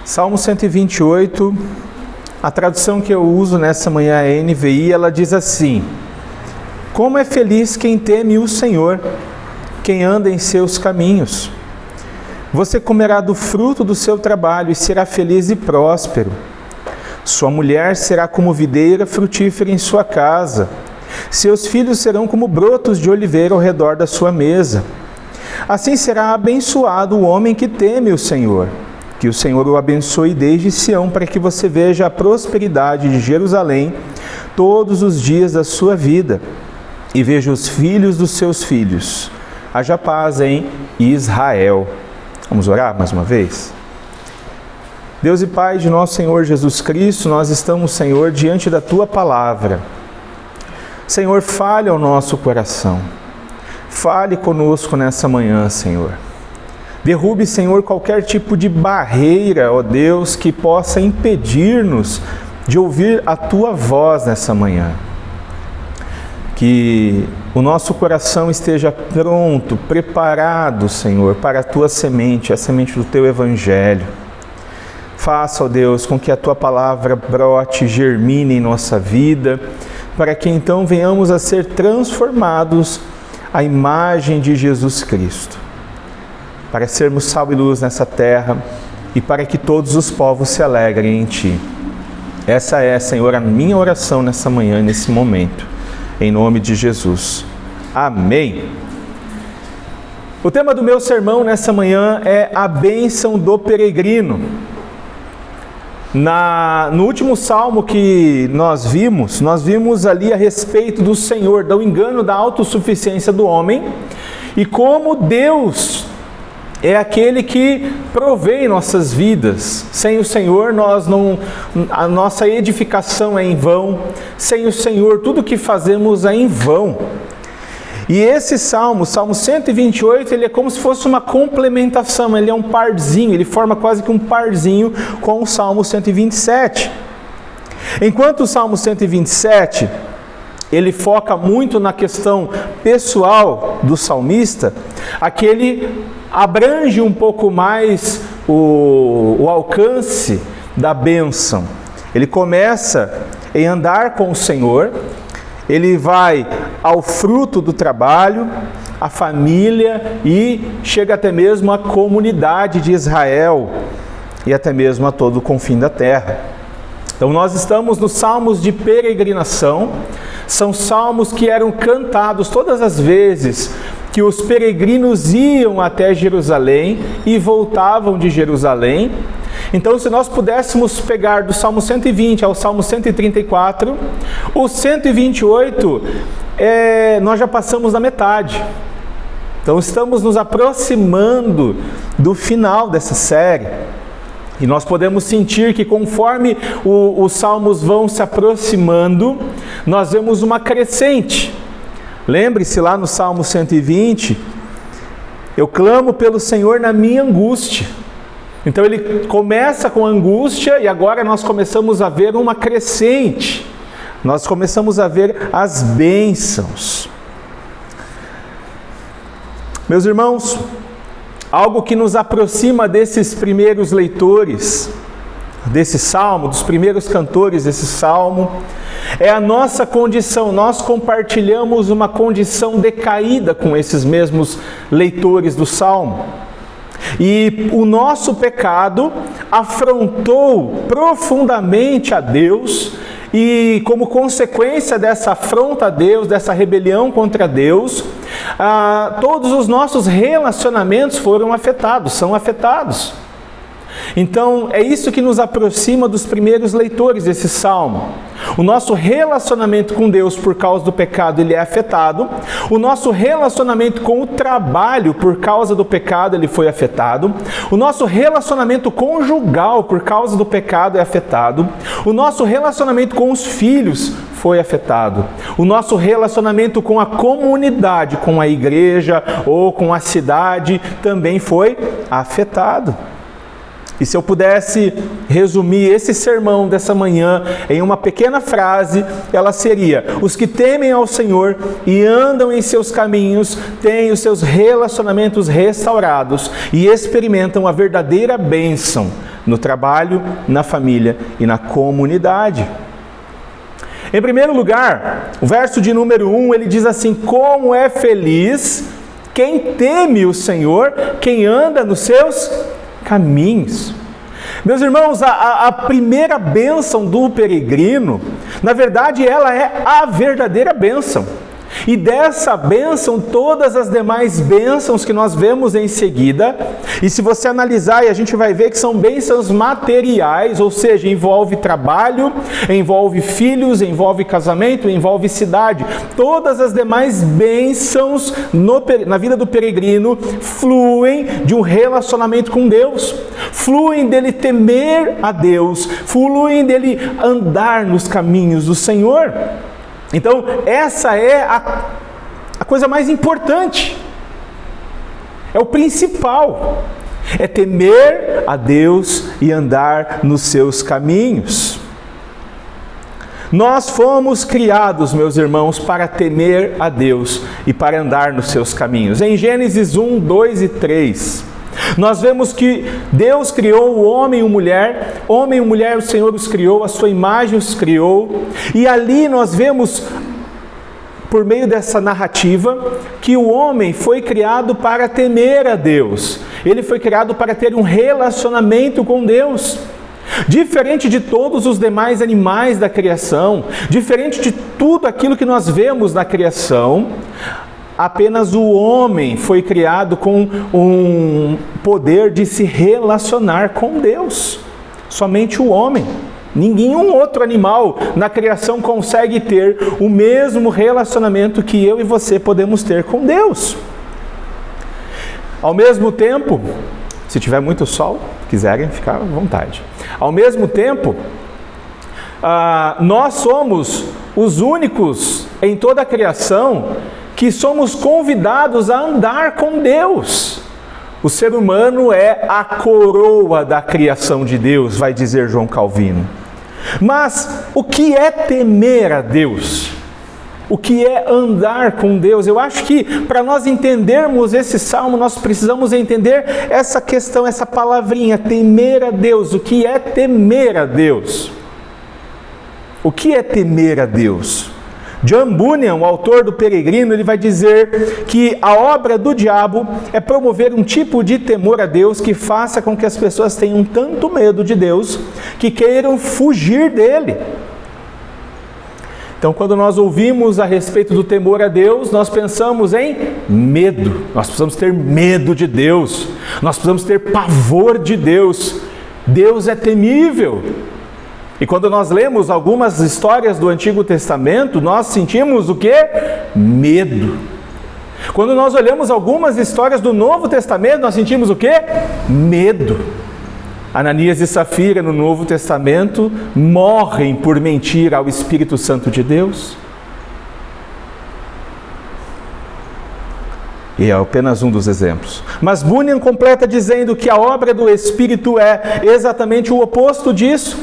Salmo 128, a tradução que eu uso nessa manhã é NVI, ela diz assim: como é feliz quem teme o Senhor, quem anda em seus caminhos. Você comerá do fruto do seu trabalho e será feliz e próspero. Sua mulher será como videira frutífera em sua casa. Seus filhos serão como brotos de oliveira ao redor da sua mesa. Assim será abençoado o homem que teme o Senhor. Que o Senhor o abençoe desde Sião, para que você veja a prosperidade de Jerusalém todos os dias da sua vida, e veja os filhos dos seus filhos. Haja paz em Israel. Vamos orar mais uma vez? Deus e Pai de nosso Senhor Jesus Cristo, nós estamos, Senhor, diante da Tua Palavra. Senhor, fale ao nosso coração. Fale conosco nessa manhã, Senhor. Derrube, Senhor, qualquer tipo de barreira, ó Deus, que possa impedir-nos de ouvir a Tua voz nessa manhã. Que o nosso coração esteja pronto, preparado, Senhor, para a Tua semente, a semente do Teu Evangelho. Faça, ó Deus, com que a Tua palavra brote, germine em nossa vida, para que então venhamos a ser transformados à imagem de Jesus Cristo. Para sermos sal e luz nessa terra e para que todos os povos se alegrem em Ti. Essa é, Senhor, a minha oração nessa manhã, nesse momento, em nome de Jesus. Amém. O tema do meu sermão nessa manhã é a bênção do peregrino. No último salmo que nós vimos ali a respeito do Senhor, do engano da autossuficiência do homem e como Deus é aquele que provê nossas vidas. Sem o Senhor, a nossa edificação é em vão. Sem o Senhor, tudo que fazemos é em vão. E esse salmo, Salmo 128, ele é como se fosse uma complementação, ele é um parzinho, ele forma quase que um parzinho com o Salmo 127. Enquanto o Salmo 127, ele foca muito na questão pessoal do salmista, aquele abrange um pouco mais o alcance da bênção. Ele começa em andar com o Senhor, ele vai ao fruto do trabalho, à família e chega até mesmo à comunidade de Israel e até mesmo a todo o confim da terra. Então nós estamos nos salmos de peregrinação, são salmos que eram cantados todas as vezes que os peregrinos iam até Jerusalém e voltavam de Jerusalém. Então, se nós pudéssemos pegar do Salmo 120 ao Salmo 134, o 128, nós já passamos da metade. Então, estamos nos aproximando do final dessa série. E nós podemos sentir que conforme os salmos vão se aproximando, nós vemos uma crescente. Lembre-se lá no Salmo 120, eu clamo pelo Senhor na minha angústia. Então ele começa com angústia e agora nós começamos a ver uma crescente. Nós começamos a ver as bênçãos. Meus irmãos, algo que nos aproxima desses primeiros leitores desse salmo, dos primeiros cantores desse salmo, é a nossa condição. Nós compartilhamos uma condição decaída com esses mesmos leitores do salmo. E o nosso pecado afrontou profundamente a Deus, e como consequência dessa afronta a Deus, dessa rebelião contra Deus, todos os nossos relacionamentos foram afetados, são afetados. Então, é isso que nos aproxima dos primeiros leitores desse salmo. O nosso relacionamento com Deus por causa do pecado, ele é afetado. O nosso relacionamento com o trabalho por causa do pecado, ele foi afetado. O nosso relacionamento conjugal por causa do pecado é afetado. O nosso relacionamento com os filhos foi afetado. O nosso relacionamento com a comunidade, com a igreja ou com a cidade também foi afetado. E se eu pudesse resumir esse sermão dessa manhã em uma pequena frase, ela seria: os que temem ao Senhor e andam em seus caminhos têm os seus relacionamentos restaurados e experimentam a verdadeira bênção no trabalho, na família e na comunidade. Em primeiro lugar, o verso de número 1, ele diz assim: como é feliz quem teme o Senhor, quem anda nos seus caminhos. Meus irmãos, a primeira bênção do peregrino, na verdade, ela é a verdadeira bênção. E dessa bênção, todas as demais bênçãos que nós vemos em seguida, e se você analisar, a gente vai ver que são bênçãos materiais, ou seja, envolve trabalho, envolve filhos, envolve casamento, envolve cidade. Todas as demais bênçãos na vida do peregrino fluem de um relacionamento com Deus, fluem dele temer a Deus, fluem dele andar nos caminhos do Senhor. Então, essa é a coisa mais importante, é o principal, é temer a Deus e andar nos seus caminhos. Nós fomos criados, meus irmãos, para temer a Deus e para andar nos seus caminhos. Em Gênesis 1, 2 e 3, nós vemos que Deus criou o homem e a mulher, o Senhor os criou, a sua imagem os criou, e ali nós vemos, por meio dessa narrativa, que o homem foi criado para temer a Deus, ele foi criado para ter um relacionamento com Deus. Diferente de todos os demais animais da criação, diferente de tudo aquilo que nós vemos na criação, apenas o homem foi criado com um poder de se relacionar com Deus. Somente o homem. Nenhum outro animal na criação consegue ter o mesmo relacionamento que eu e você podemos ter com Deus. Ao mesmo tempo, se tiver muito sol, quiserem ficar à vontade. Ao mesmo tempo, nós somos os únicos em toda a criação que somos convidados a andar com Deus. O ser humano é a coroa da criação de Deus, vai dizer João Calvino. Mas o que é temer a Deus? O que é andar com Deus? Eu acho que para nós entendermos esse salmo, nós precisamos entender essa questão, essa palavrinha, temer a Deus. O que é temer a Deus? O que é temer a Deus? John Bunyan, o autor do Peregrino, ele vai dizer que a obra do diabo é promover um tipo de temor a Deus que faça com que as pessoas tenham tanto medo de Deus que queiram fugir dele. Então, quando nós ouvimos a respeito do temor a Deus, nós pensamos em medo. Nós precisamos ter medo de Deus. Nós precisamos ter pavor de Deus. Deus é temível. E quando nós lemos algumas histórias do Antigo Testamento, nós sentimos o quê? Medo. Quando nós olhamos algumas histórias do Novo Testamento, nós sentimos o quê? Medo. Ananias e Safira, no Novo Testamento, morrem por mentir ao Espírito Santo de Deus. E é apenas um dos exemplos. Mas Bunyan completa dizendo que a obra do Espírito é exatamente o oposto disso.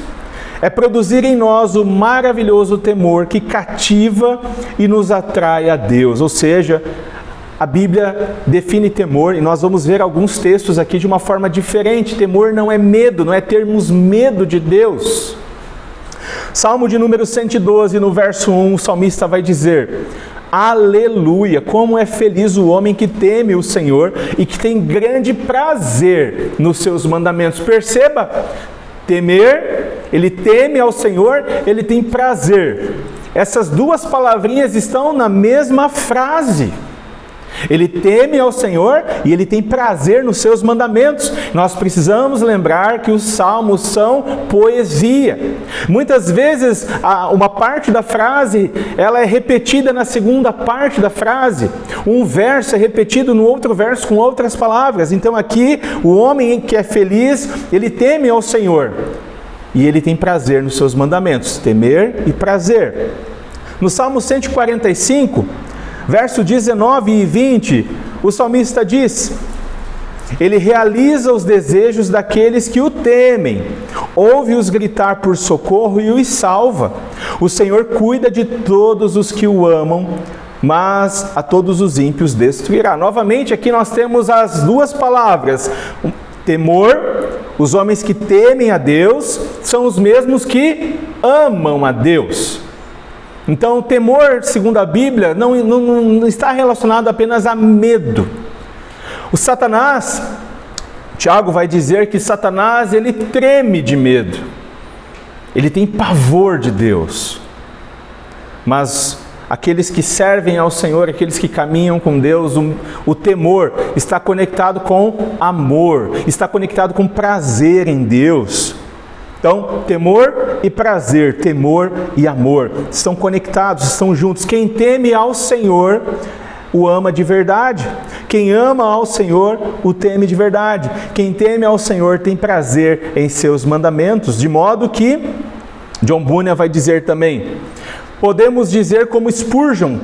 É produzir em nós o maravilhoso temor que cativa e nos atrai a Deus. Ou seja, a Bíblia define temor, e nós vamos ver alguns textos aqui de uma forma diferente. Temor não é medo, não é termos medo de Deus. Salmo de número 112, no verso 1, o salmista vai dizer: aleluia, como é feliz o homem que teme o Senhor e que tem grande prazer nos seus mandamentos. Perceba, temer, ele teme ao Senhor, ele tem prazer. Essas duas palavrinhas estão na mesma frase. Ele teme ao Senhor e ele tem prazer nos seus mandamentos. Nós precisamos lembrar que os salmos são poesia. Muitas vezes uma parte da frase ela é repetida na segunda parte da frase. Um verso é repetido no outro verso com outras palavras. Então aqui o homem que é feliz, ele teme ao Senhor e ele tem prazer nos seus mandamentos. Temer e prazer. No Salmo 145, verso 19 e 20, o salmista diz: ele realiza os desejos daqueles que o temem, ouve-os gritar por socorro e os salva. O Senhor cuida de todos os que o amam, mas a todos os ímpios destruirá. Novamente aqui nós temos as duas palavras, temor, os homens que temem a Deus são os mesmos que amam a Deus. Então, o temor, segundo a Bíblia, não está relacionado apenas a medo. O Satanás, Tiago vai dizer que Satanás, ele treme de medo. Ele tem pavor de Deus. Mas aqueles que servem ao Senhor, aqueles que caminham com Deus, o temor está conectado com amor, está conectado com prazer em Deus. Então, temor e prazer, temor e amor estão conectados, estão juntos. Quem teme ao Senhor o ama de verdade. Quem ama ao Senhor o teme de verdade. Quem teme ao Senhor tem prazer em seus mandamentos. De modo que, John Bunyan vai dizer também, podemos dizer como Spurgeon,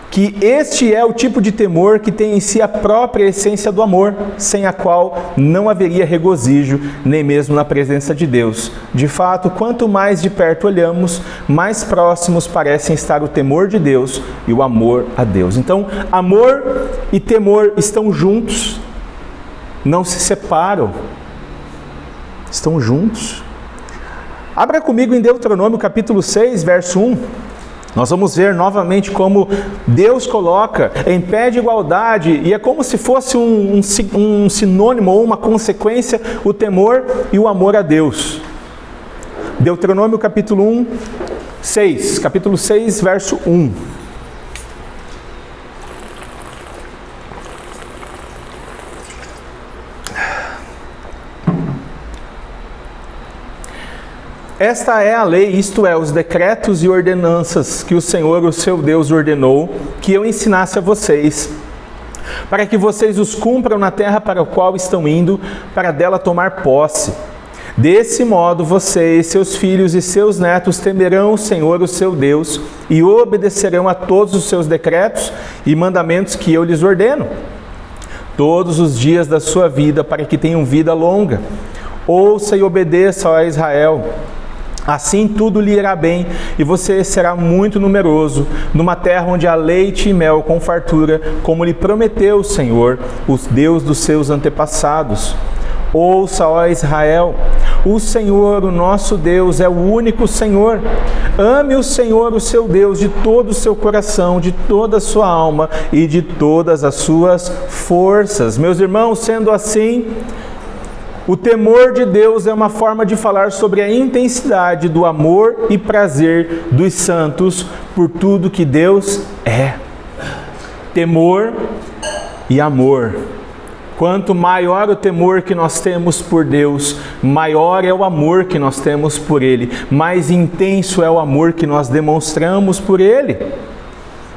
que este é o tipo de temor que tem em si a própria essência do amor, sem a qual não haveria regozijo, nem mesmo na presença de Deus. De fato, quanto mais de perto olhamos, mais próximos parecem estar o temor de Deus e o amor a Deus. Então, amor e temor estão juntos, não se separam, estão juntos. Abra comigo em Deuteronômio capítulo 6, verso 1. Nós vamos ver novamente como Deus coloca em pé de igualdade, e é como se fosse um sinônimo ou uma consequência, o temor e o amor a Deus. Deuteronômio capítulo 6, verso 1. Esta é a lei, isto é, os decretos e ordenanças que o Senhor, o seu Deus, ordenou que eu ensinasse a vocês, para que vocês os cumpram na terra para a qual estão indo, para dela tomar posse. Desse modo, vocês, seus filhos e seus netos temerão o Senhor, o seu Deus, e obedecerão a todos os seus decretos e mandamentos que eu lhes ordeno, todos os dias da sua vida, para que tenham vida longa. Ouça e obedeça, ó Israel. Assim tudo lhe irá bem, e você será muito numeroso, numa terra onde há leite e mel com fartura, como lhe prometeu o Senhor, o Deus dos seus antepassados. Ouça, ó Israel, o Senhor, o nosso Deus, é o único Senhor. Ame o Senhor, o seu Deus, de todo o seu coração, de toda a sua alma e de todas as suas forças. Meus irmãos, sendo assim, o temor de Deus é uma forma de falar sobre a intensidade do amor e prazer dos santos por tudo que Deus é. Temor e amor. Quanto maior o temor que nós temos por Deus, maior é o amor que nós temos por Ele, mais intenso é o amor que nós demonstramos por Ele.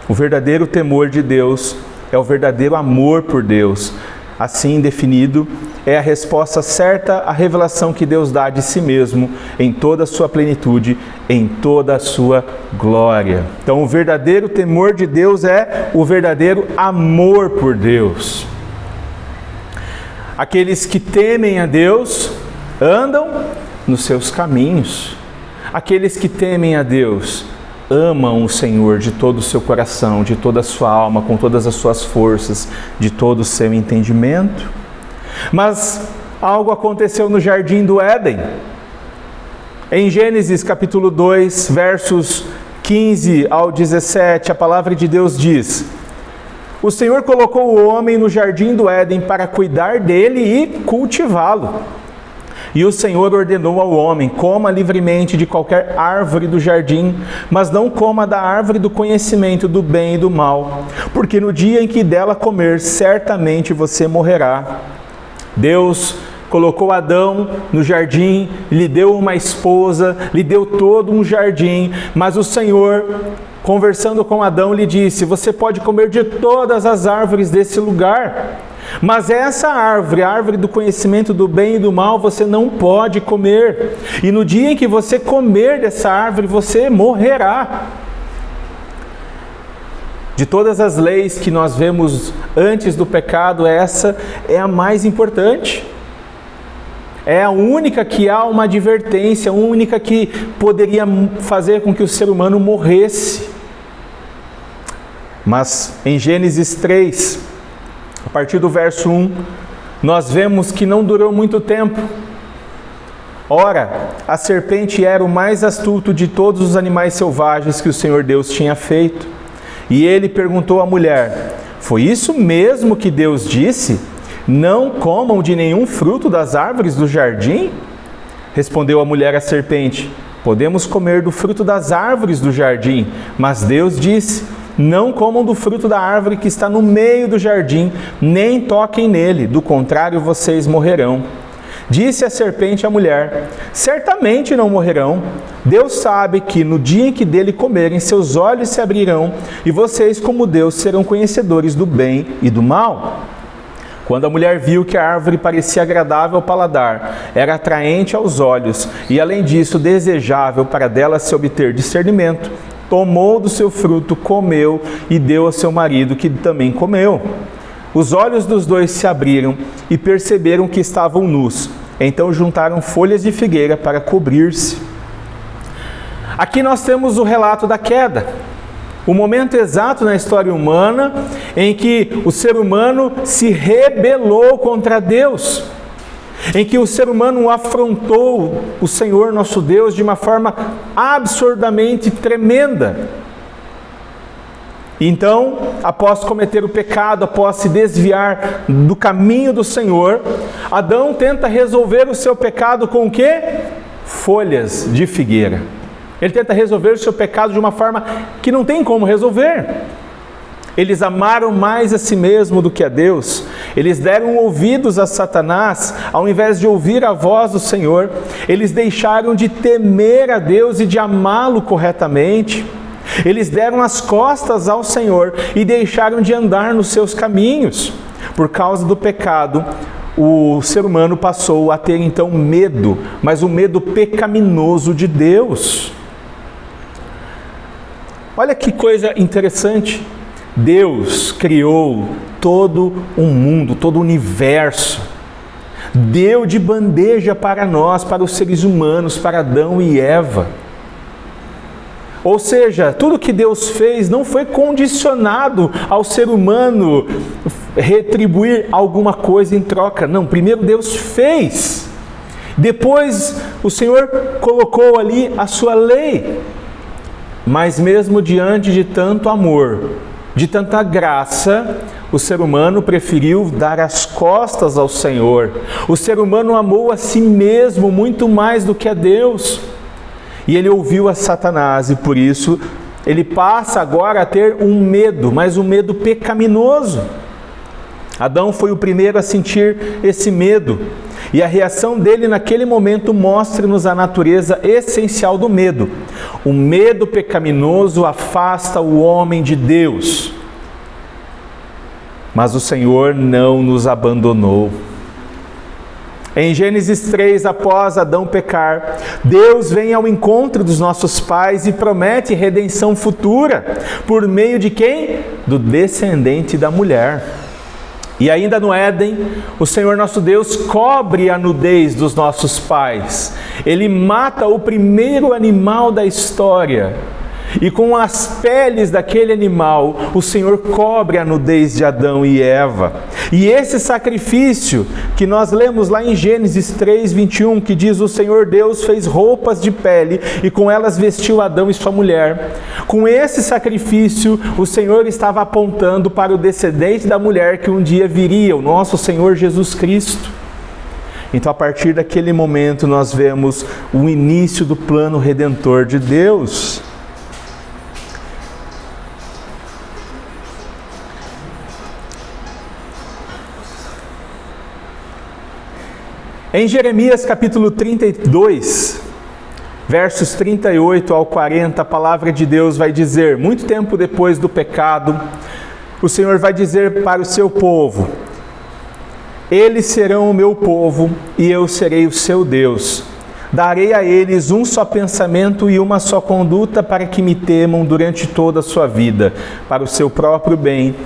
O verdadeiro temor de Deus é o verdadeiro amor por Deus. Assim definido, é a resposta certa à revelação que Deus dá de si mesmo em toda a sua plenitude, em toda a sua glória. Então, o verdadeiro temor de Deus é o verdadeiro amor por Deus. Aqueles que temem a Deus andam nos seus caminhos. Aqueles que temem a Deus amam o Senhor de todo o seu coração, de toda a sua alma, com todas as suas forças, de todo o seu entendimento. Mas algo aconteceu no jardim do Éden. Em Gênesis capítulo 2, versos 15 ao 17, a palavra de Deus diz: o Senhor colocou o homem no jardim do Éden para cuidar dele e cultivá-lo. E o Senhor ordenou ao homem: coma livremente de qualquer árvore do jardim, mas não coma da árvore do conhecimento do bem e do mal, porque no dia em que dela comer, certamente você morrerá. Deus colocou Adão no jardim, lhe deu uma esposa, lhe deu todo um jardim, mas o Senhor, conversando com Adão, lhe disse: você pode comer de todas as árvores desse lugar, mas essa árvore, a árvore do conhecimento do bem e do mal, você não pode comer. E no dia em que você comer dessa árvore, você morrerá. De todas as leis que nós vemos antes do pecado, essa é a mais importante. É a única que há uma advertência, a única que poderia fazer com que o ser humano morresse. Mas em Gênesis 3, a partir do verso 1, nós vemos que não durou muito tempo. Ora, a serpente era o mais astuto de todos os animais selvagens que o Senhor Deus tinha feito. E ele perguntou à mulher: foi isso mesmo que Deus disse? Não comam de nenhum fruto das árvores do jardim? Respondeu a mulher à serpente: podemos comer do fruto das árvores do jardim, mas Deus disse: não comam do fruto da árvore que está no meio do jardim, nem toquem nele, do contrário vocês morrerão. Disse a serpente à mulher: certamente não morrerão. Deus sabe que no dia em que dele comerem, seus olhos se abrirão, e vocês, como Deus, serão conhecedores do bem e do mal. Quando a mulher viu que a árvore parecia agradável ao paladar, era atraente aos olhos, e além disso desejável para dela se obter discernimento, tomou do seu fruto, comeu e deu ao seu marido, que também comeu. Os olhos dos dois se abriram e perceberam que estavam nus. Então juntaram folhas de figueira para cobrir-se. Aqui nós temos o relato da queda. O momento exato na história humana em que o ser humano se rebelou contra Deus. Em que o ser humano afrontou o Senhor nosso Deus de uma forma absurdamente tremenda. Então, após cometer o pecado, após se desviar do caminho do Senhor, Adão tenta resolver o seu pecado com o quê? Folhas de figueira. Ele tenta resolver o seu pecado de uma forma que não tem como resolver. Eles amaram mais a si mesmo do que a Deus. Eles deram ouvidos a Satanás, ao invés de ouvir a voz do Senhor. Eles deixaram de temer a Deus e de amá-lo corretamente. Eles deram as costas ao Senhor e deixaram de andar nos seus caminhos. Por causa do pecado, o ser humano passou a ter então medo, mas o medo pecaminoso de Deus. Olha que coisa interessante. Deus criou todo um mundo, todo o universo. Deu de bandeja para nós, para os seres humanos, para Adão e Eva. Ou seja, tudo que Deus fez não foi condicionado ao ser humano retribuir alguma coisa em troca. Não, primeiro Deus fez. Depois o Senhor colocou ali a sua lei. Mas mesmo diante de tanto amor, de tanta graça, o ser humano preferiu dar as costas ao Senhor. O ser humano amou a si mesmo muito mais do que a Deus. E ele ouviu a Satanás e por isso ele passa agora a ter um medo, mas um medo pecaminoso. Adão foi o primeiro a sentir esse medo. E a reação dele naquele momento mostra-nos a natureza essencial do medo. O medo pecaminoso afasta o homem de Deus. Mas o Senhor não nos abandonou. Em Gênesis 3, após Adão pecar, Deus vem ao encontro dos nossos pais e promete redenção futura. Por meio de quem? Do descendente da mulher. E ainda no Éden, o Senhor nosso Deus cobre a nudez dos nossos pais. Ele mata o primeiro animal da história. E com as peles daquele animal, o Senhor cobre a nudez de Adão e Eva. E esse sacrifício que nós lemos lá em Gênesis 3:21, que diz: o Senhor Deus fez roupas de pele e com elas vestiu Adão e sua mulher. Com esse sacrifício, o Senhor estava apontando para o descendente da mulher que um dia viria, o nosso Senhor Jesus Cristo. Então, a partir daquele momento, nós vemos o início do plano redentor de Deus. Em Jeremias capítulo 32, versos 38 ao 40, a palavra de Deus vai dizer, muito tempo depois do pecado, o Senhor vai dizer para o seu povo: eles serão o meu povo e eu serei o seu Deus. Darei a eles um só pensamento e uma só conduta para que me temam durante toda a sua vida, para o seu próprio bem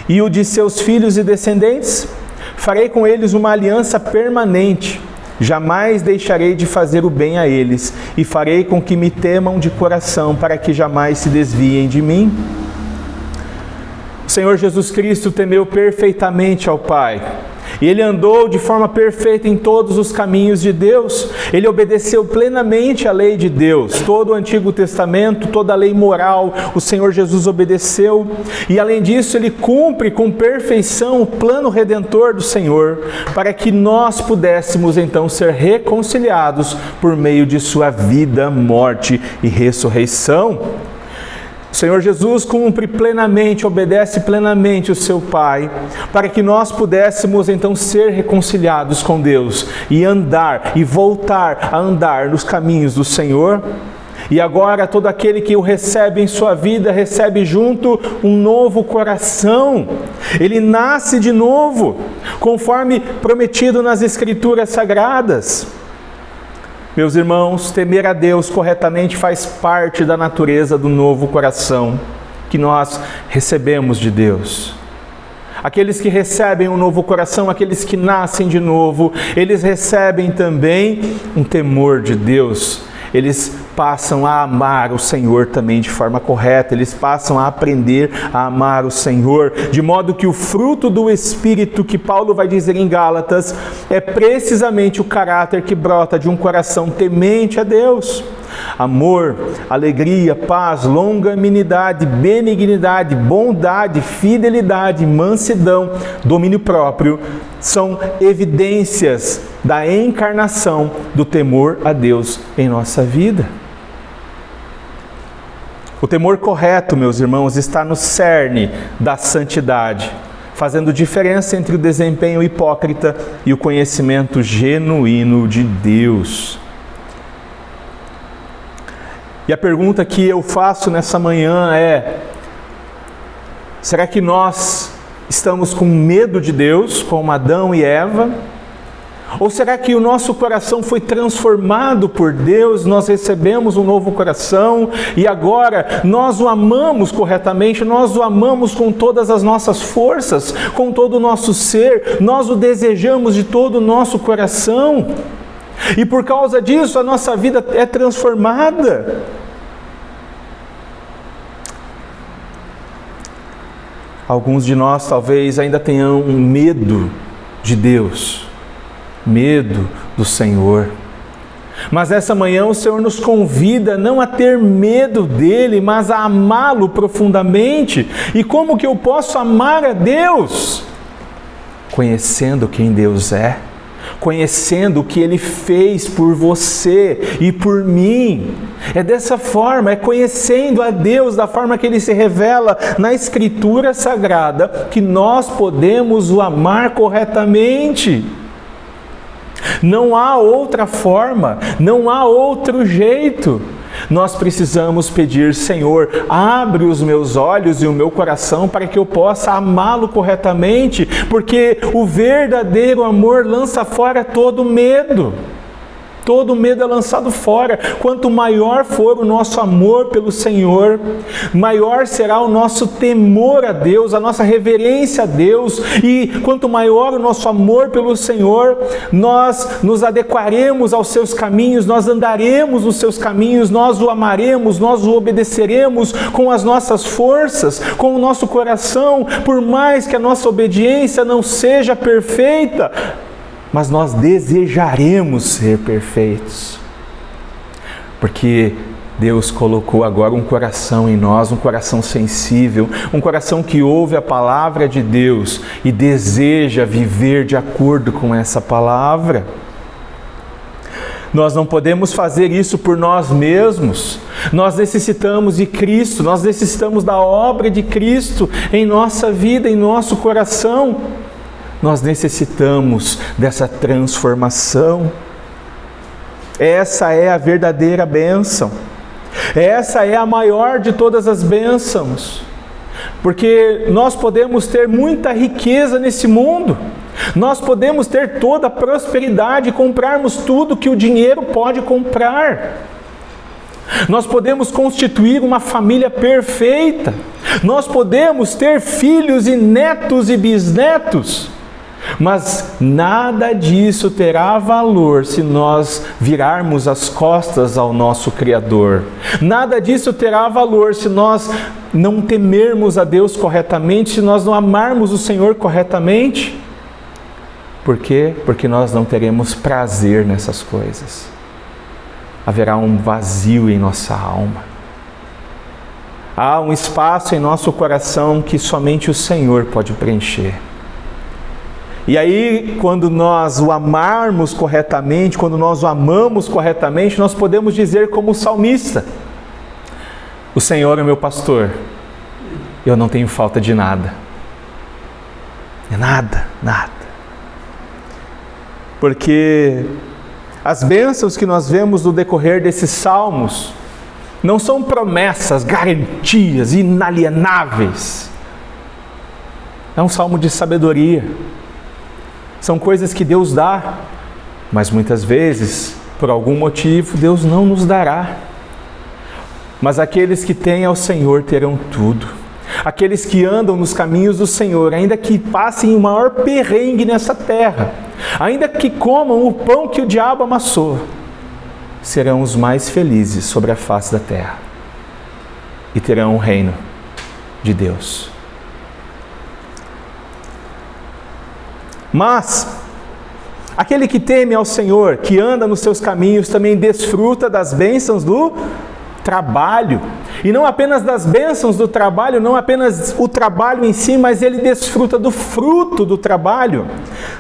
e o de seus filhos e descendentes. Farei com eles uma aliança permanente, jamais deixarei de fazer o bem a eles, e farei com que me temam de coração, para que jamais se desviem de mim. O Senhor Jesus Cristo temeu perfeitamente ao Pai. E ele andou de forma perfeita em todos os caminhos de Deus. Ele obedeceu plenamente à lei de Deus. Todo o Antigo Testamento, toda a lei moral, o Senhor Jesus obedeceu. E além disso, ele cumpre com perfeição o plano redentor do Senhor, para que nós pudéssemos então ser reconciliados por meio de sua vida, morte e ressurreição. O Senhor Jesus cumpre plenamente, obedece plenamente o seu Pai, para que nós pudéssemos então ser reconciliados com Deus e andar e voltar a andar nos caminhos do Senhor. E agora todo aquele que o recebe em sua vida, recebe junto um novo coração. Ele nasce de novo, conforme prometido nas Escrituras Sagradas. Meus irmãos, temer a Deus corretamente faz parte da natureza do novo coração que nós recebemos de Deus. Aqueles que recebem um novo coração, aqueles que nascem de novo, eles recebem também um temor de Deus. Eles passam a amar o Senhor também de forma correta, eles passam a aprender a amar o Senhor, de modo que o fruto do Espírito, que Paulo vai dizer em Gálatas, é precisamente o caráter que brota de um coração temente a Deus. Amor, alegria, paz, longanimidade, benignidade, bondade, fidelidade, mansidão, domínio próprio, são evidências da encarnação do temor a Deus em nossa vida. O temor correto, meus irmãos, está no cerne da santidade, fazendo diferença entre o desempenho hipócrita e o conhecimento genuíno de Deus. E a pergunta que eu faço nessa manhã é: será que nós estamos com medo de Deus, como Adão e Eva? Ou será que o nosso coração foi transformado por Deus, nós recebemos um novo coração e agora nós o amamos corretamente, nós o amamos com todas as nossas forças, com todo o nosso ser, nós o desejamos de todo o nosso coração? E por causa disso a nossa vida é transformada. Alguns de nós talvez ainda tenham um medo de Deus, medo do Senhor. Mas essa manhã o Senhor nos convida não a ter medo dele, mas a amá-lo profundamente. E como que eu posso amar a Deus? Conhecendo quem Deus é, conhecendo o que Ele fez por você e por mim. É dessa forma, é conhecendo a Deus da forma que Ele se revela na Escritura Sagrada, que nós podemos o amar corretamente. Não há outra forma, não há outro jeito. Nós precisamos pedir: Senhor, abre os meus olhos e o meu coração para que eu possa amá-lo corretamente, porque o verdadeiro amor lança fora todo medo. Todo medo é lançado fora. Quanto maior for o nosso amor pelo Senhor, maior será o nosso temor a Deus, a nossa reverência a Deus. E quanto maior o nosso amor pelo Senhor, nós nos adequaremos aos seus caminhos, nós andaremos nos seus caminhos, nós o amaremos, nós o obedeceremos com as nossas forças, com o nosso coração, por mais que a nossa obediência não seja perfeita, mas nós desejaremos ser perfeitos, porque Deus colocou agora um coração em nós, um coração sensível, um coração que ouve a palavra de Deus e deseja viver de acordo com essa palavra. Nós não podemos fazer isso por nós mesmos. Nós necessitamos de Cristo, nós necessitamos da obra de Cristo em nossa vida, em nosso coração. Nós necessitamos dessa transformação. Essa é a verdadeira bênção. Essa é a maior de todas as bênçãos. Porque nós podemos ter muita riqueza nesse mundo. Nós podemos ter toda a prosperidade, comprarmos tudo que o dinheiro pode comprar. Nós podemos constituir uma família perfeita. Nós podemos ter filhos e netos e bisnetos. Mas nada disso terá valor se nós virarmos as costas ao nosso Criador. Nada disso terá valor se nós não temermos a Deus corretamente, se nós não amarmos o Senhor corretamente. Por quê? Porque nós não teremos prazer nessas coisas. Haverá um vazio em nossa alma. Há um espaço em nosso coração que somente o Senhor pode preencher. E aí, quando nós o amarmos corretamente, quando nós o amamos corretamente, nós podemos dizer como o salmista: o Senhor é meu pastor, eu não tenho falta de nada. Nada, nada. Porque as bênçãos que nós vemos no decorrer desses salmos não são promessas, garantias inalienáveis. É um salmo de sabedoria. São coisas que Deus dá, mas muitas vezes, por algum motivo, Deus não nos dará. Mas aqueles que têm ao Senhor terão tudo. Aqueles que andam nos caminhos do Senhor, ainda que passem o maior perrengue nessa terra, ainda que comam o pão que o diabo amassou, serão os mais felizes sobre a face da terra e terão o reino de Deus. Mas aquele que teme ao Senhor, que anda nos seus caminhos, também desfruta das bênçãos do trabalho. E não apenas das bênçãos do trabalho, não apenas o trabalho em si, mas ele desfruta do fruto do trabalho.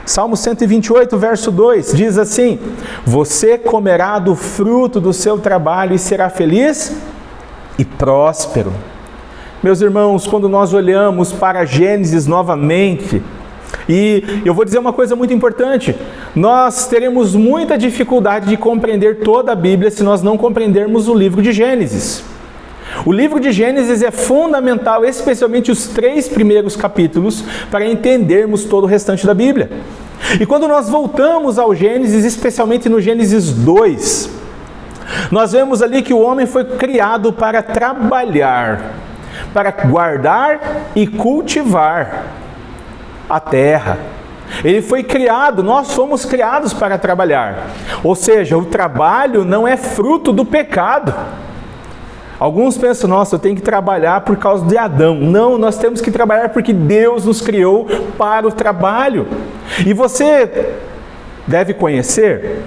Salmo 128, verso 2, diz assim: você comerá do fruto do seu trabalho e será feliz e próspero. Meus irmãos, quando nós olhamos para Gênesis novamente, e eu vou dizer uma coisa muito importante: nós teremos muita dificuldade de compreender toda a Bíblia se nós não compreendermos o livro de Gênesis. O livro de Gênesis é fundamental, especialmente os 3 primeiros capítulos, para entendermos todo o restante da Bíblia. E quando nós voltamos ao Gênesis, especialmente no Gênesis 2, nós vemos ali que o homem foi criado para trabalhar, para guardar e cultivar a terra. Ele foi criado, nós fomos criados para trabalhar. Ou seja, o trabalho não é fruto do pecado. Alguns pensam: nossa, eu tenho que trabalhar por causa de Adão. Não, nós temos que trabalhar porque Deus nos criou para o trabalho. E você deve conhecer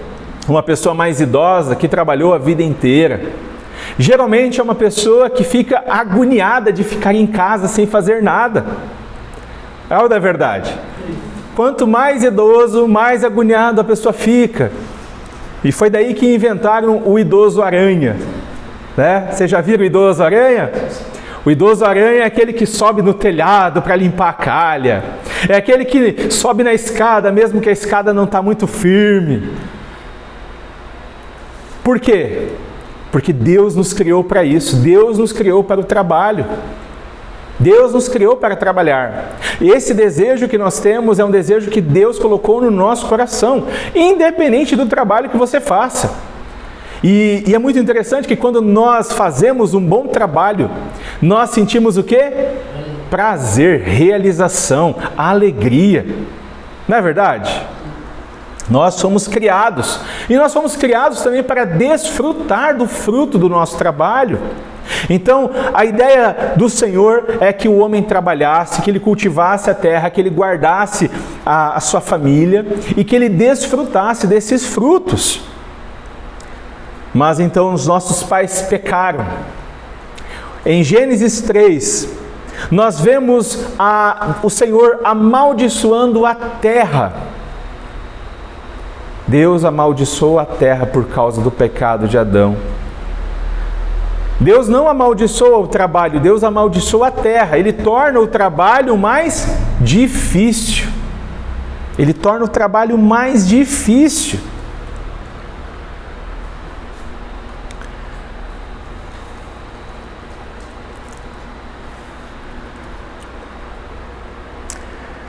uma pessoa mais idosa que trabalhou a vida inteira. Geralmente é uma pessoa que fica agoniada de ficar em casa sem fazer nada. É ou não é verdade? Quanto mais idoso, mais agoniado a pessoa fica. E foi daí que inventaram o idoso aranha. Né? Vocês já viram o idoso aranha? O idoso aranha é aquele que sobe no telhado para limpar a calha. É aquele que sobe na escada, mesmo que a escada não está muito firme. Por quê? Porque Deus nos criou para isso. Deus nos criou para o trabalho. Deus nos criou para trabalhar. E esse desejo que nós temos é um desejo que Deus colocou no nosso coração, independente do trabalho que você faça. E é muito interessante que quando nós fazemos um bom trabalho, nós sentimos o quê? Prazer, realização, alegria. Não é verdade? Nós somos criados. E nós somos criados também para desfrutar do fruto do nosso trabalho. Então, a ideia do Senhor é que o homem trabalhasse, que ele cultivasse a terra, que ele guardasse a sua família e que ele desfrutasse desses frutos. Mas então os nossos pais pecaram. Em Gênesis 3, nós vemos o Senhor amaldiçoando a terra. Deus amaldiçoou a terra por causa do pecado de Adão. Deus não amaldiçoa o trabalho, Deus amaldiçoa a terra. Ele torna o trabalho mais difícil. Ele torna o trabalho mais difícil.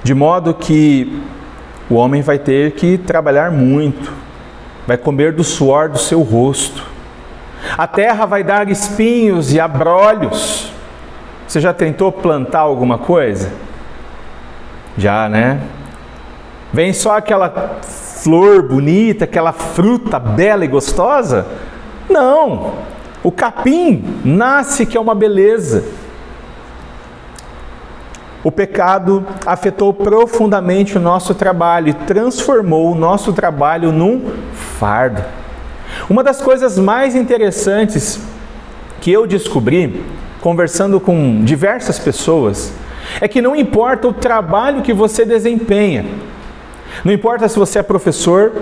De modo que o homem vai ter que trabalhar muito, vai comer do suor do seu rosto. A terra vai dar espinhos e abrolhos. Você já tentou plantar alguma coisa? Já, né? Vem só aquela flor bonita, aquela fruta bela e gostosa? Não! O capim nasce, que é uma beleza. o pecado afetou profundamente o nosso trabalho e transformou o nosso trabalho num fardo. Uma das coisas mais interessantes que eu descobri, conversando com diversas pessoas, é que não importa o trabalho que você desempenha, não importa se você é professor,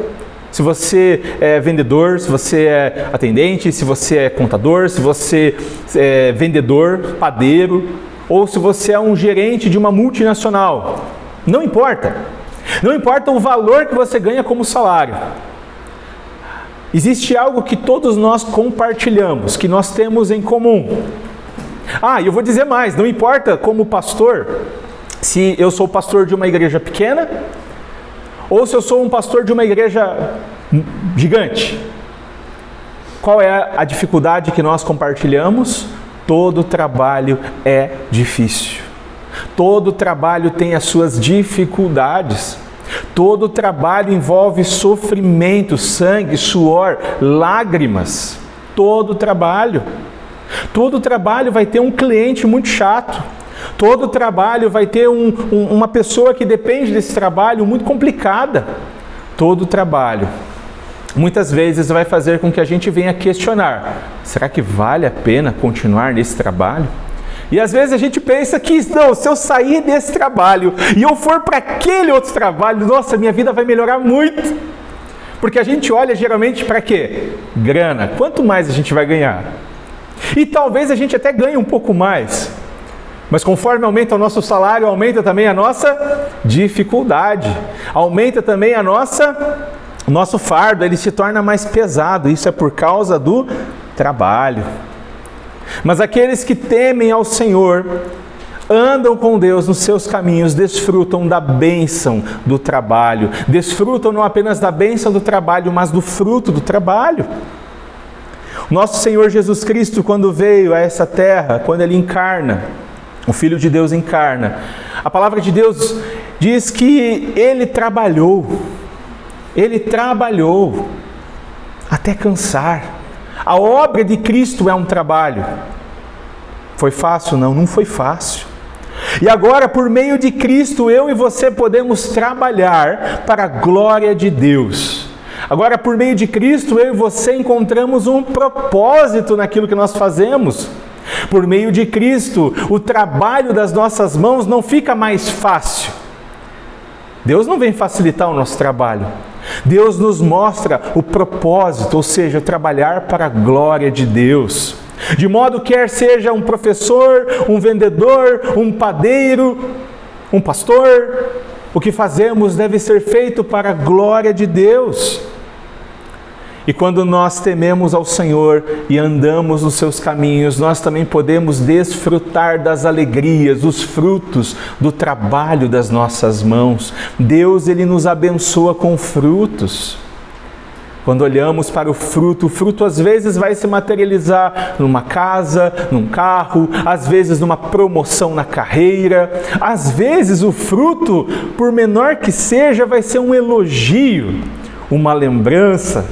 se você é vendedor, se você é atendente, se você é contador, se você é vendedor, padeiro, ou se você é um gerente de uma multinacional, não importa. Não importa o valor que você ganha como salário. Existe algo que todos nós compartilhamos, que nós temos em comum. E eu vou dizer mais, não importa como pastor, se eu sou pastor de uma igreja pequena, ou se eu sou um pastor de uma igreja gigante. Qual é a dificuldade que nós compartilhamos? Todo trabalho é difícil. Todo trabalho tem as suas dificuldades. Todo trabalho envolve sofrimento, sangue, suor, lágrimas. Todo trabalho. Todo trabalho vai ter um cliente muito chato. Todo trabalho vai ter uma pessoa que depende desse trabalho muito complicada. Todo trabalho, muitas vezes, vai fazer com que a gente venha questionar: será que vale a pena continuar nesse trabalho? E às vezes a gente pensa que, não, se eu sair desse trabalho e eu for para aquele outro trabalho, nossa, minha vida vai melhorar muito. Porque a gente olha geralmente para quê? Grana. Quanto mais a gente vai ganhar? E talvez a gente até ganhe um pouco mais. Mas conforme aumenta o nosso salário, aumenta também a nossa dificuldade. Aumenta também o nosso fardo, ele se torna mais pesado. Isso é por causa do trabalho. Mas aqueles que temem ao Senhor, andam com Deus nos seus caminhos, desfrutam da bênção do trabalho. Desfrutam não apenas da bênção do trabalho, mas do fruto do trabalho. Nosso Senhor Jesus Cristo, quando veio a essa terra, quando Ele encarna, o Filho de Deus encarna, a palavra de Deus diz que Ele trabalhou até cansar. A obra de Cristo é um trabalho. Foi fácil? Não foi fácil. E agora, por meio de Cristo, eu e você podemos trabalhar para a glória de Deus. Agora, por meio de Cristo, eu e você encontramos um propósito naquilo que nós fazemos. Por meio de Cristo, o trabalho das nossas mãos não fica mais fácil. Deus não vem facilitar o nosso trabalho. Deus nos mostra o propósito, ou seja, trabalhar para a glória de Deus. De modo que quer seja um professor, um vendedor, um padeiro, um pastor, o que fazemos deve ser feito para a glória de Deus. E quando nós tememos ao Senhor e andamos nos seus caminhos, nós também podemos desfrutar das alegrias, dos frutos do trabalho das nossas mãos. Deus, Ele nos abençoa com frutos. Quando olhamos para o fruto às vezes vai se materializar numa casa, num carro, às vezes numa promoção na carreira. Às vezes o fruto, por menor que seja, vai ser um elogio, uma lembrança,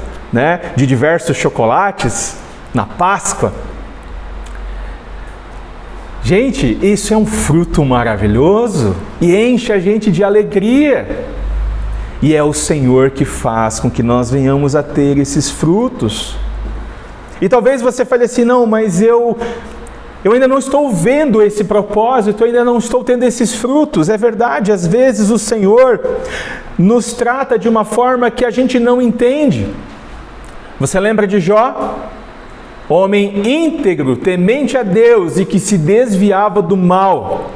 de diversos chocolates na Páscoa. Gente, isso é um fruto maravilhoso e enche a gente de alegria. E é o Senhor que faz com que nós venhamos a ter esses frutos. E talvez você fale assim: não, mas eu ainda não estou vendo esse propósito, eu ainda não estou tendo esses frutos. É verdade, às vezes o Senhor nos trata de uma forma que a gente não entende. Você lembra de Jó? Homem íntegro, temente a Deus e que se desviava do mal.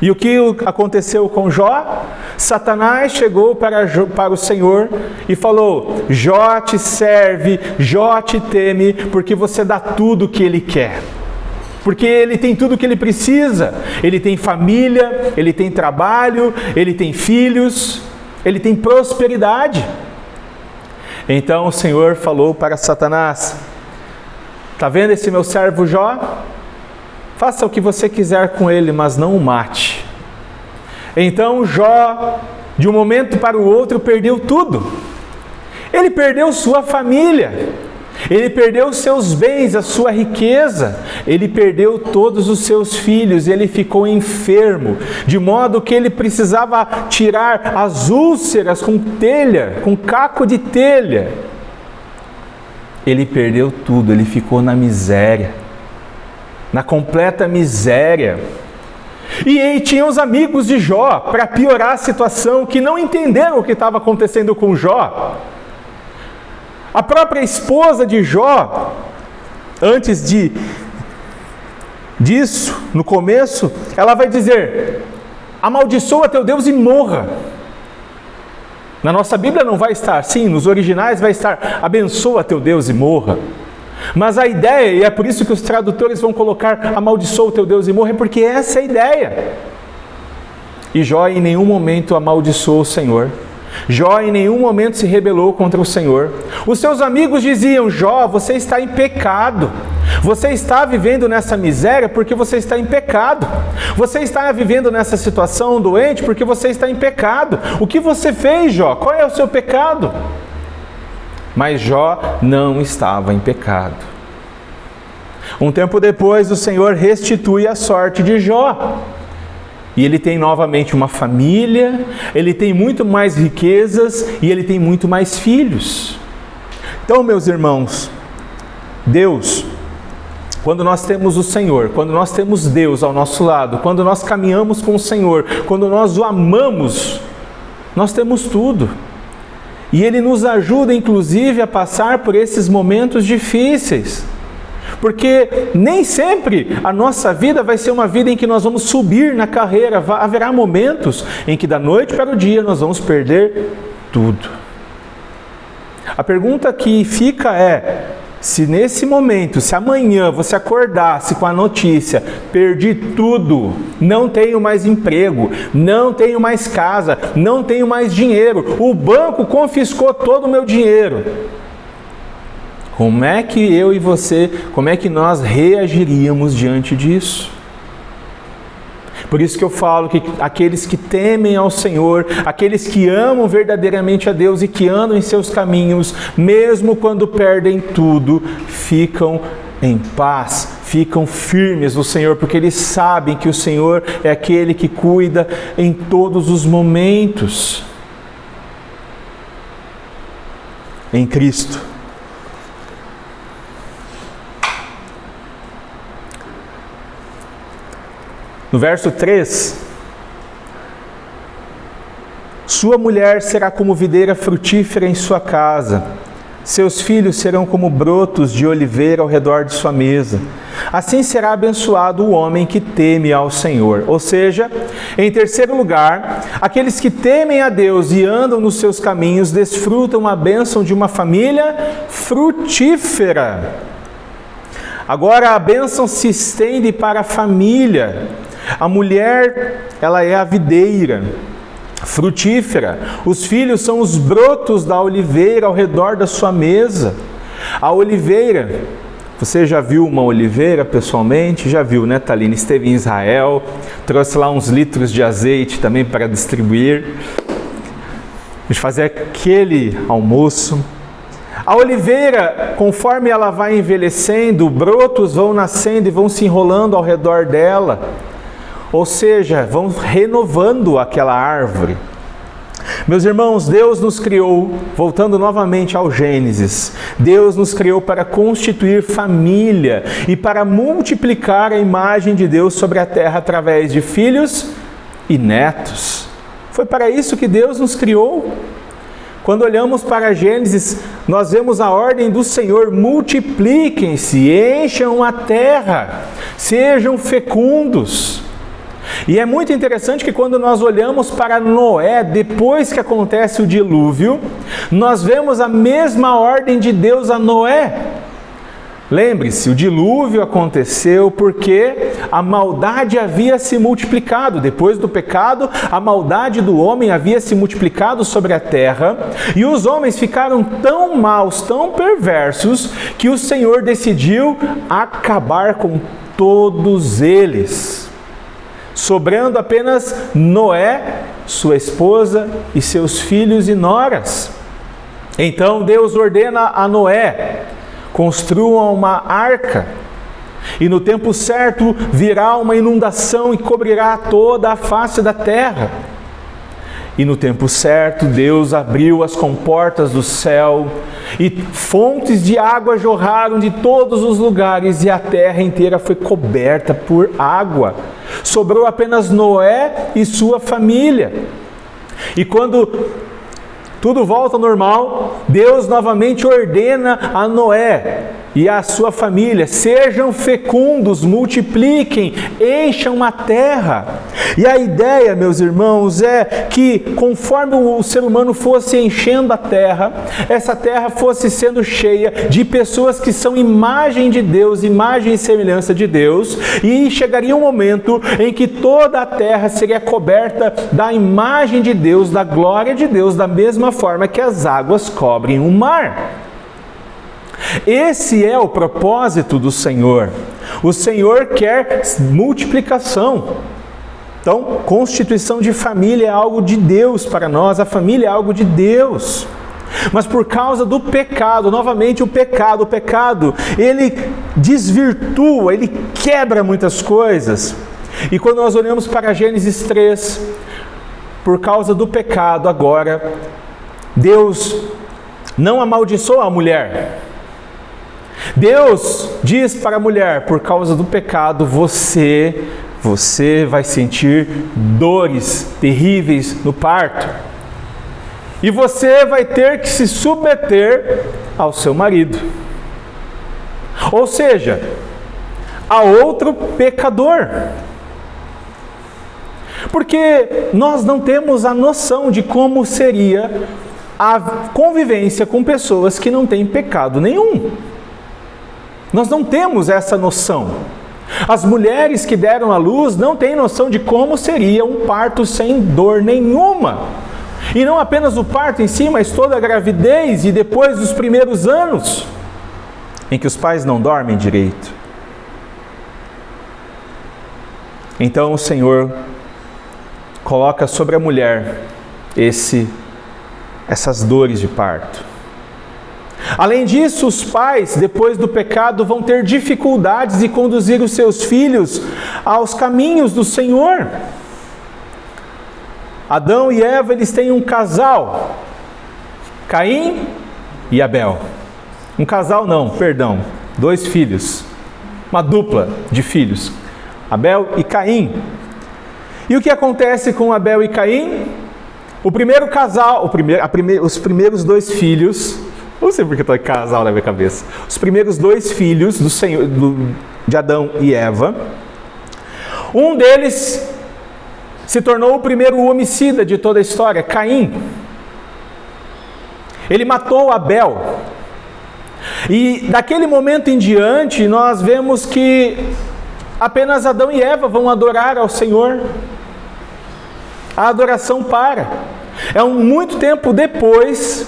E o que aconteceu com Jó? Satanás chegou para o Senhor e falou: Jó te serve, Jó te teme, porque você dá tudo o que ele quer. Porque ele tem tudo o que ele precisa. Ele tem família, ele tem trabalho, ele tem filhos, ele tem prosperidade. Então o Senhor falou para Satanás: está vendo esse meu servo Jó? Faça o que você quiser com ele, mas não o mate. Então Jó, de um momento para o outro, perdeu tudo. Ele perdeu sua família. ele perdeu os seus bens, a sua riqueza, ele perdeu todos os seus filhos, ele ficou enfermo, de modo que ele precisava tirar as úlceras com telha, com caco de telha. Ele perdeu tudo, ele ficou na miséria, na completa miséria. E aí tinha os amigos de Jó, para piorar a situação, que não entenderam o que estava acontecendo com Jó. A própria esposa de Jó, antes disso, no começo, ela vai dizer: amaldiçoa teu Deus e morra. Na nossa Bíblia não vai estar assim, nos originais vai estar: abençoa teu Deus e morra. Mas a ideia, e é por isso que os tradutores vão colocar amaldiçoa o teu Deus e morra, é porque essa é a ideia. E Jó em nenhum momento amaldiçoou o Senhor. Jó em nenhum momento se rebelou contra o Senhor. Os seus amigos diziam: Jó, você está em pecado. Você está vivendo nessa miséria porque você está em pecado. Você está vivendo nessa situação doente porque você está em pecado. O que você fez, Jó? Qual é o seu pecado? Mas Jó não estava em pecado. Um tempo depois, o Senhor restitui a sorte de Jó. E ele tem novamente uma família, ele tem muito mais riquezas e ele tem muito mais filhos. Então, meus irmãos, Deus, quando nós temos o Senhor, quando nós temos Deus ao nosso lado, quando nós caminhamos com o Senhor, quando nós o amamos, nós temos tudo. E Ele nos ajuda, inclusive, a passar por esses momentos difíceis. Porque nem sempre a nossa vida vai ser uma vida em que nós vamos subir na carreira. Haverá momentos em que da noite para o dia nós vamos perder tudo. A pergunta que fica é: se nesse momento, se amanhã você acordasse com a notícia: perdi tudo, não tenho mais emprego, não tenho mais casa, não tenho mais dinheiro, o banco confiscou todo o meu dinheiro, como é que eu e você, como é que nós reagiríamos diante disso? Por isso que eu falo que aqueles que temem ao Senhor, aqueles que amam verdadeiramente a Deus e que andam em seus caminhos, mesmo quando perdem tudo, ficam em paz, ficam firmes no Senhor, porque eles sabem que o Senhor é aquele que cuida em todos os momentos. Em Cristo. No verso 3, sua mulher será como videira frutífera em sua casa, seus filhos serão como brotos de oliveira ao redor de sua mesa. Assim será abençoado o homem que teme ao Senhor. Ou seja, em terceiro lugar, aqueles que temem a Deus e andam nos seus caminhos desfrutam a bênção de uma família frutífera. Agora a bênção se estende para a família. A mulher, ela é a videira frutífera. Os filhos são os brotos da oliveira ao redor da sua mesa. A oliveira, você já viu uma oliveira pessoalmente? Já viu, né, Thaline? Esteve em Israel, trouxe lá uns litros de azeite também para distribuir. Vamos fazer aquele almoço. A oliveira, conforme ela vai envelhecendo, brotos vão nascendo e vão se enrolando ao redor dela. Ou seja, vão renovando aquela árvore. Meus irmãos, Deus nos criou, voltando novamente ao Gênesis, Deus nos criou para constituir família e para multiplicar a imagem de Deus sobre a terra através de filhos e netos. Foi para isso que Deus nos criou. Quando olhamos para Gênesis, nós vemos a ordem do Senhor: multipliquem-se, encham a terra, sejam fecundos. E é muito interessante que quando nós olhamos para Noé, depois que acontece o dilúvio, nós vemos a mesma ordem de Deus a Noé. Lembre-se, o dilúvio aconteceu porque a maldade havia se multiplicado. Depois do pecado, a maldade do homem havia se multiplicado sobre a terra, e os homens ficaram tão maus, tão perversos, que o Senhor decidiu acabar com todos eles, sobrando apenas Noé, sua esposa e seus filhos e noras. Então Deus ordena a Noé, construam uma arca, e no tempo certo virá uma inundação e cobrirá toda a face da terra. E no tempo certo Deus abriu as comportas do céu, e fontes de água jorraram de todos os lugares, e a terra inteira foi coberta por água. Sobrou apenas Noé e sua família. E quando tudo volta ao normal, Deus novamente ordena a Noé e a sua família: sejam fecundos, multipliquem, encham a terra. E a ideia, meus irmãos, é que conforme o ser humano fosse enchendo a terra, essa terra fosse sendo cheia de pessoas que são imagem de Deus, imagem e semelhança de Deus, e chegaria um momento em que toda a terra seria coberta da imagem de Deus, da glória de Deus, da mesma forma que as águas cobrem o mar. Esse é o propósito do Senhor. O Senhor quer multiplicação. Então, constituição de família é algo de Deus para nós, a família é algo de Deus. Mas por causa do pecado, novamente o pecado, ele desvirtua, ele quebra muitas coisas. E quando nós olhamos para Gênesis 3, por causa do pecado agora, Deus não amaldiçoa a mulher. Deus diz para a mulher: por causa do pecado, você vai sentir dores terríveis no parto. E você vai ter que se submeter ao seu marido. Ou seja, a outro pecador. Porque nós não temos a noção de como seria a convivência com pessoas que não têm pecado nenhum. Nós não temos essa noção. As mulheres que deram à luz não têm noção de como seria um parto sem dor nenhuma. E não apenas o parto em si, mas toda a gravidez e depois dos primeiros anos, em que os pais não dormem direito. Então o Senhor coloca sobre a mulher essas dores de parto. Além disso, os pais, depois do pecado, vão ter dificuldades de conduzir os seus filhos aos caminhos do Senhor. Adão e Eva, eles têm um casal, Caim e Abel. Um casal não, perdão, 2 filhos, uma dupla de filhos, Abel e Caim. E o que acontece com Abel e Caim? O primeiro casal, os primeiros 2 filhos, não sei porque estou em casal na minha cabeça. Os primeiros 2 filhos do Senhor, de Adão e Eva, um deles se tornou o primeiro homicida de toda a história, Caim. Ele matou Abel. E daquele momento em diante, nós vemos que apenas Adão e Eva vão adorar ao Senhor. A adoração para. É muito tempo depois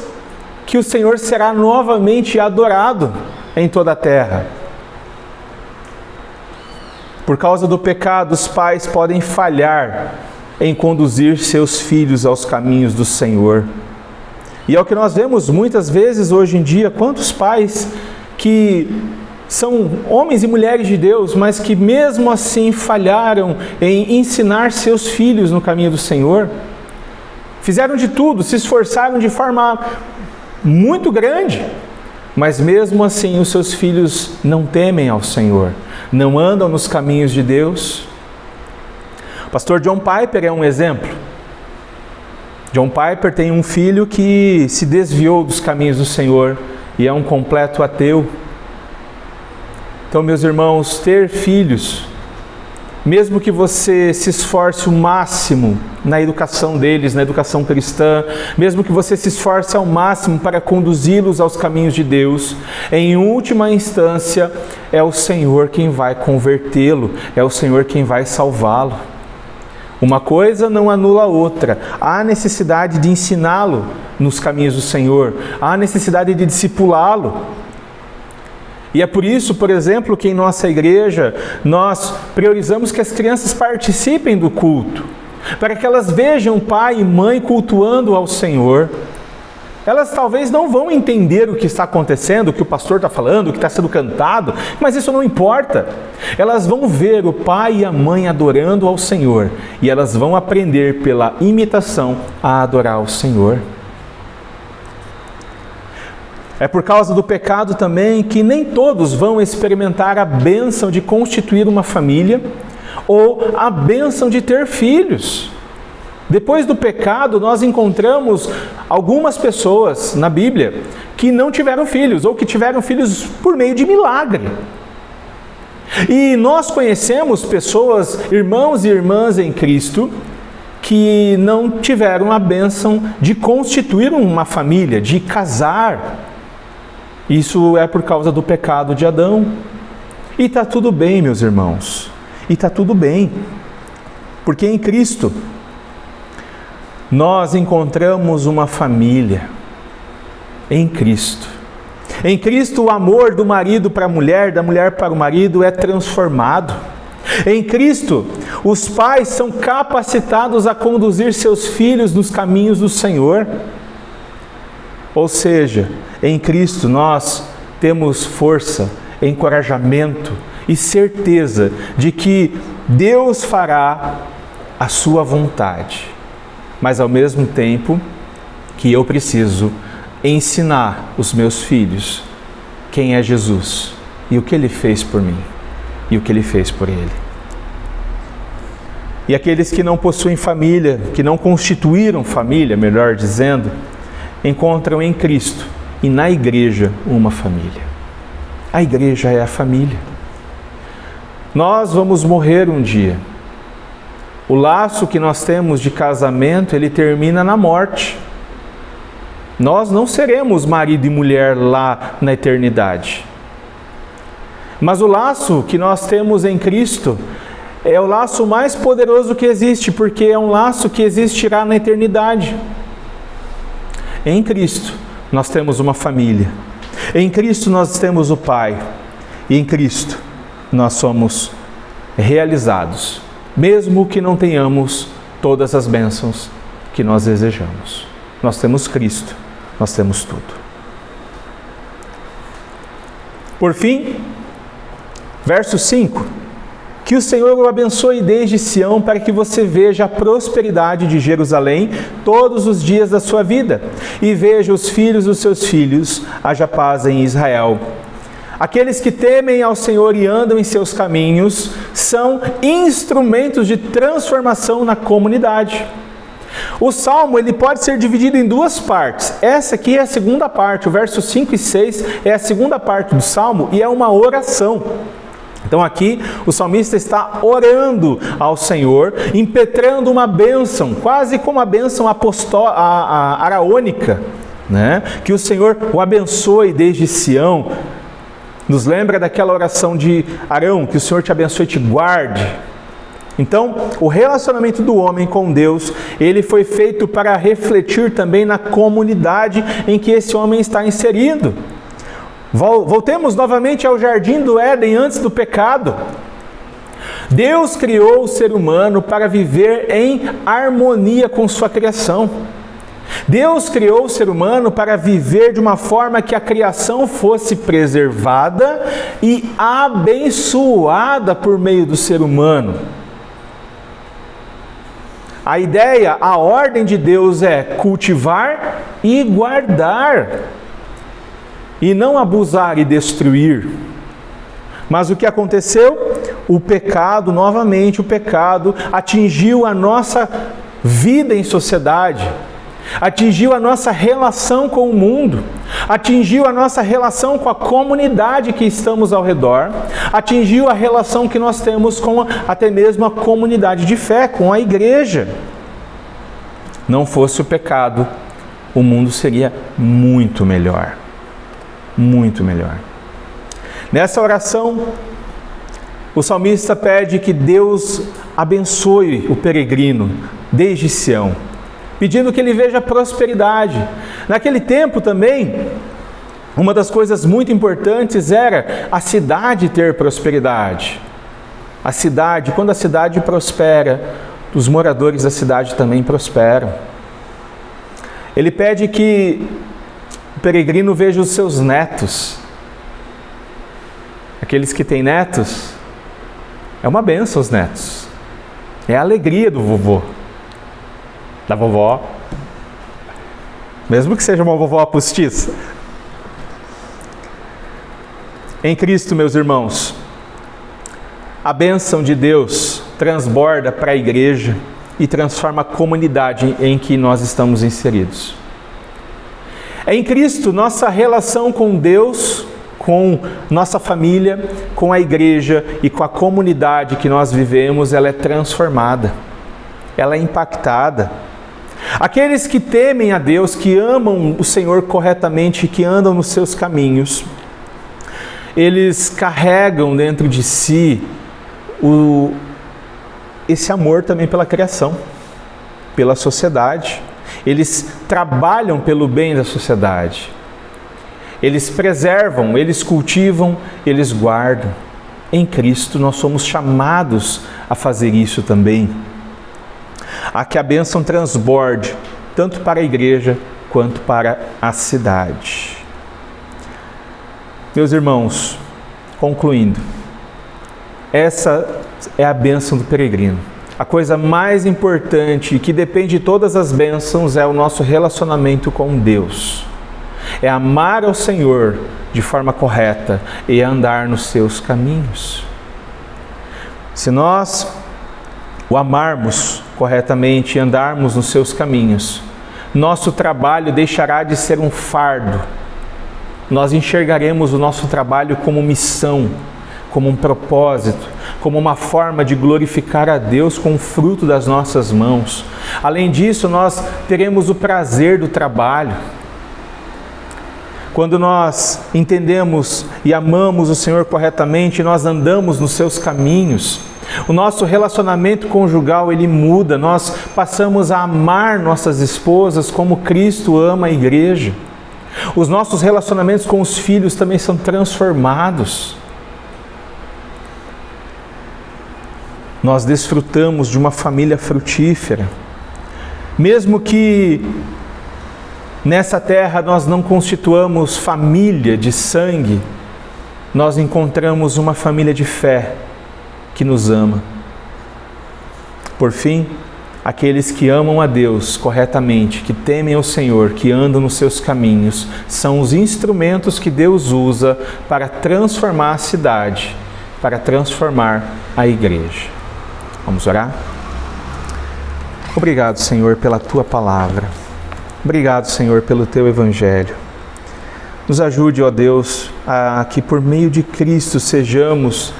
que o Senhor será novamente adorado em toda a terra. Por causa do pecado, os pais podem falhar em conduzir seus filhos aos caminhos do Senhor. E é o que nós vemos muitas vezes hoje em dia, quantos pais que são homens e mulheres de Deus, mas que mesmo assim falharam em ensinar seus filhos no caminho do Senhor. Fizeram de tudo, se esforçaram de forma muito grande, mas mesmo assim os seus filhos não temem ao Senhor, não andam nos caminhos de Deus. O pastor John Piper é um exemplo. John Piper tem um filho que se desviou dos caminhos do Senhor e é um completo ateu. Então, meus irmãos, ter filhos, mesmo que você se esforce o máximo na educação deles, na educação cristã, mesmo que você se esforce ao máximo para conduzi-los aos caminhos de Deus, em última instância, é o Senhor quem vai convertê-lo, é o Senhor quem vai salvá-lo. Uma coisa não anula a outra. Há necessidade de ensiná-lo nos caminhos do Senhor, há necessidade de discipulá-lo. E é por isso, por exemplo, que em nossa igreja nós priorizamos que as crianças participem do culto, para que elas vejam pai e mãe cultuando ao Senhor. Elas talvez não vão entender o que está acontecendo, o que o pastor está falando, o que está sendo cantado, mas isso não importa. Elas vão ver o pai e a mãe adorando ao Senhor, e elas vão aprender pela imitação a adorar o Senhor. É por causa do pecado também que nem todos vão experimentar a bênção de constituir uma família ou a bênção de ter filhos. Depois do pecado, nós encontramos algumas pessoas na Bíblia que não tiveram filhos, ou que tiveram filhos por meio de milagre. E nós conhecemos pessoas, irmãos e irmãs em Cristo, que não tiveram a bênção de constituir uma família, de casar. Isso é por causa do pecado de Adão. E está tudo bem, meus irmãos. E está tudo bem. Porque em Cristo nós encontramos uma família. Em Cristo. Em Cristo o amor do marido para a mulher, da mulher para o marido é transformado. Em Cristo, os pais são capacitados a conduzir seus filhos nos caminhos do Senhor. Ou seja, em Cristo nós temos força, encorajamento e certeza de que Deus fará a sua vontade. Mas ao mesmo tempo que eu preciso ensinar os meus filhos quem é Jesus e o que Ele fez por mim e o que Ele fez por ele. E aqueles que não possuem família, que não constituíram família, melhor dizendo, encontram em Cristo e na igreja uma família. A igreja é a família. Nós vamos morrer um dia. O laço que nós temos de casamento, ele termina na morte. Nós não seremos marido e mulher lá na eternidade. Mas o laço que nós temos em Cristo é o laço mais poderoso que existe, porque é um laço que existirá na eternidade. Em Cristo nós temos uma família. Em Cristo nós temos o Pai. E em Cristo nós somos realizados, mesmo que não tenhamos todas as bênçãos que nós desejamos. Nós temos Cristo, nós temos tudo. Por fim, verso 5. Que o Senhor o abençoe desde Sião, para que você veja a prosperidade de Jerusalém todos os dias da sua vida, e veja os filhos dos seus filhos, haja paz em Israel. Aqueles que temem ao Senhor e andam em seus caminhos são instrumentos de transformação na comunidade. O Salmo ele pode ser dividido em duas partes. Essa aqui é a segunda parte, o verso 5 e 6 é a segunda parte do Salmo e é uma oração. Então aqui o salmista está orando ao Senhor, impetrando uma bênção, quase como a bênção araônica, né? Que o Senhor o abençoe desde Sião. Nos lembra daquela oração de Arão, que o Senhor te abençoe e te guarde. Então, o relacionamento do homem com Deus, ele foi feito para refletir também na comunidade em que esse homem está inserido. Voltemos novamente ao jardim do Éden antes do pecado. Deus criou o ser humano para viver em harmonia com sua criação. Deus criou o ser humano para viver de uma forma que a criação fosse preservada e abençoada por meio do ser humano. A ideia, a ordem de Deus é cultivar e guardar, e não abusar e destruir. Mas o que aconteceu? O pecado, novamente o pecado, atingiu a nossa vida em sociedade, atingiu a nossa relação com o mundo, atingiu a nossa relação com a comunidade que estamos ao redor, atingiu a relação que nós temos com até mesmo a comunidade de fé, com a igreja. Não fosse o pecado, o mundo seria muito melhor. Muito melhor. Nessa oração, o salmista pede que Deus abençoe o peregrino desde Sião, pedindo que ele veja prosperidade. Naquele tempo também, uma das coisas muito importantes era a cidade ter prosperidade. A cidade, quando a cidade prospera, os moradores da cidade também prosperam. Ele pede que O peregrino veja os seus netos. Aqueles que têm netos, é uma bênção os netos. É a alegria do vovô, da vovó. Mesmo que seja uma vovó postiça. Em Cristo, meus irmãos, a bênção de Deus transborda para a igreja e transforma a comunidade em que nós estamos inseridos. É em Cristo nossa relação com Deus, com nossa família, com a igreja e com a comunidade que nós vivemos, ela é transformada, ela é impactada. Aqueles que temem a Deus, que amam o Senhor corretamente, que andam nos seus caminhos, eles carregam dentro de si esse amor também pela criação, pela sociedade. Eles trabalham pelo bem da sociedade. Eles preservam, eles cultivam, eles guardam. Em Cristo nós somos chamados a fazer isso também. A que a bênção transborde, tanto para a igreja quanto para a cidade. Meus irmãos, concluindo, essa é a bênção do peregrino. A coisa mais importante e que depende de todas as bênçãos é o nosso relacionamento com Deus. É amar ao Senhor de forma correta e andar nos seus caminhos. Se nós o amarmos corretamente e andarmos nos seus caminhos, nosso trabalho deixará de ser um fardo. Nós enxergaremos o nosso trabalho como missão, como um propósito, como uma forma de glorificar a Deus com o fruto das nossas mãos. Além disso, nós teremos o prazer do trabalho. Quando nós entendemos e amamos o Senhor corretamente, nós andamos nos seus caminhos. O nosso relacionamento conjugal, ele muda. Nós passamos a amar nossas esposas como Cristo ama a igreja. Os nossos relacionamentos com os filhos também são transformados. Nós desfrutamos de uma família frutífera. Mesmo que nessa terra nós não constituamos família de sangue, nós encontramos uma família de fé que nos ama. Por fim, aqueles que amam a Deus corretamente, que temem ao Senhor, que andam nos seus caminhos, são os instrumentos que Deus usa para transformar a cidade, para transformar a igreja. Vamos orar? Obrigado, Senhor, pela Tua palavra. Obrigado, Senhor, pelo Teu Evangelho. Nos ajude, ó Deus, a que por meio de Cristo sejamos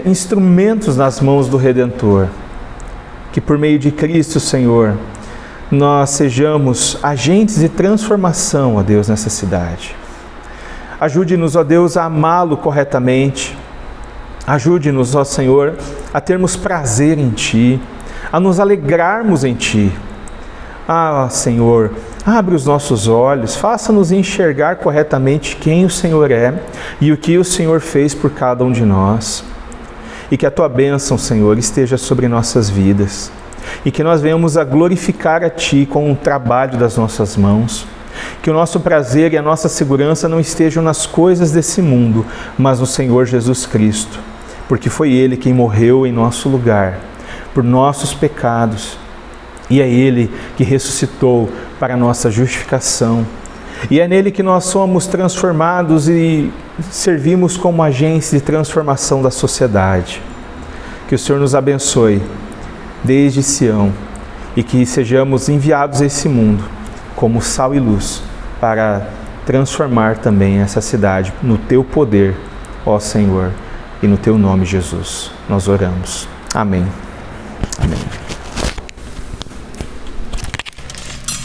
instrumentos nas mãos do Redentor. Que por meio de Cristo, Senhor, nós sejamos agentes de transformação, ó Deus, nessa cidade. Ajude-nos, ó Deus, a amá-lo corretamente. Ajude-nos, ó Senhor, a termos prazer em Ti, a nos alegrarmos em Ti. Ah, Senhor, abre os nossos olhos, faça-nos enxergar corretamente quem o Senhor é e o que o Senhor fez por cada um de nós. E que a Tua bênção, Senhor, esteja sobre nossas vidas. E que nós venhamos a glorificar a Ti com o trabalho das nossas mãos. Que o nosso prazer e a nossa segurança não estejam nas coisas desse mundo, mas no Senhor Jesus Cristo. Porque foi Ele quem morreu em nosso lugar, por nossos pecados. E é Ele que ressuscitou para a nossa justificação. E é nele que nós somos transformados e servimos como agentes de transformação da sociedade. Que o Senhor nos abençoe desde Sião e que sejamos enviados a esse mundo como sal e luz para transformar também essa cidade no Teu poder, ó Senhor, e no Teu nome, Jesus. Nós oramos. Amém.